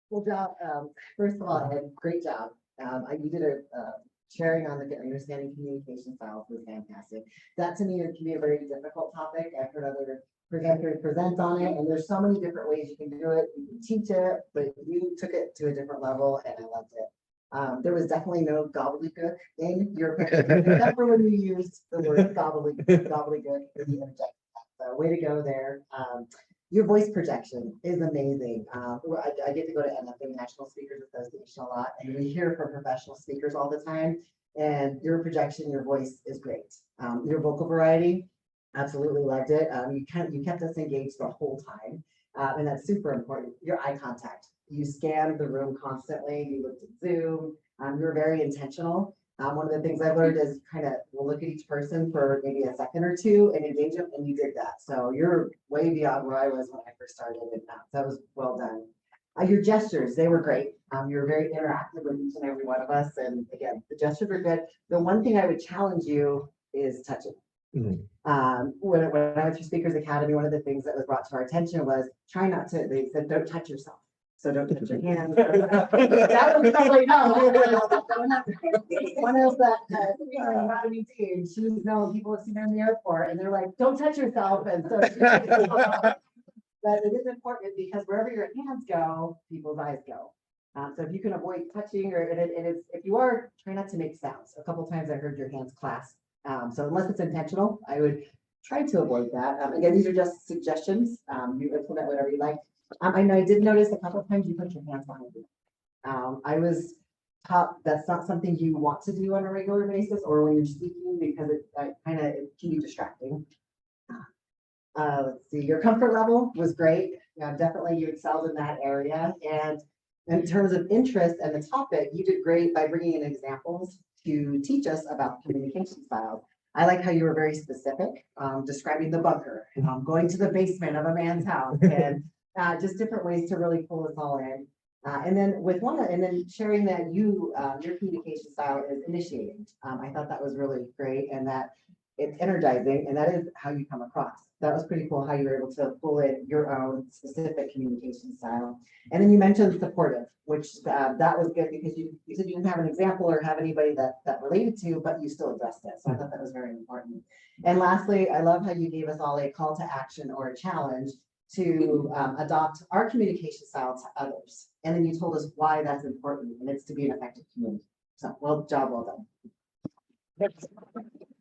Well, job. First of all, Ed, great job. You did a sharing on the understanding communication styles was fantastic. That to me can be a very difficult topic. I've heard other presenters present on it, and there's so many different ways you can do it. You can teach it, but you took it to a different level, and I loved it. There was definitely no gobbledygook in your presentation, except for when you used the word gobbledygook in the interjection. So way to go there. Your voice projection is amazing. I get to go to NFA National Speakers Association a lot, and we hear from professional speakers all the time. And your projection, your voice is great. Your vocal variety, absolutely loved it. You kept us engaged the whole time, and that's super important. Your eye contact, you scanned the room constantly. You looked at Zoom. You were very intentional. One of the things I learned is kind of we'll look at each person for maybe a second or two and engage them, and you did that. So you're way beyond where I was when I first started, and that was well done. Your gestures, they were great. You were very interactive with each and every one of us, and again, the gestures were good. The one thing I would challenge you is touching. When I went through Speakers Academy, one of the things that was brought to our attention was try not to. They said don't touch yourself. So don't touch your hands. That was totally no. One of the Academy team, she's known people have seen her in the airport and they're like, don't touch yourself. And so but it is important because wherever your hands go, people's eyes go. So if you can avoid touching or if you are, try not to make sounds. A couple times I heard your hands clasp. So unless it's intentional, I would try to avoid that. Again, these are just suggestions. You implement whatever you like. I know I did notice a couple of times you put your hands behind you. I was taught that's not something you want to do on a regular basis or when you're speaking because it kind of can be distracting. Let's see, your comfort level was great. Definitely you excelled in that area. And in terms of interest and the topic, you did great by bringing in examples to teach us about communication styles. I like how you were very specific, describing the bunker, going to the basement of a man's house, and just different ways to really pull us all in. And then sharing that your communication style is initiating. I thought that was really great, and that it's energizing, and that is how you come across. That was pretty cool how you were able to pull in your own specific communication style. And then you mentioned supportive, which that was good because you said you didn't have an example or have anybody that related to, but you still addressed it. So I thought that was very important. And lastly, I love how you gave us all a call to action or a challenge to adopt our communication style to others. And then you told us why that's important, and it's to be an effective community. So well done.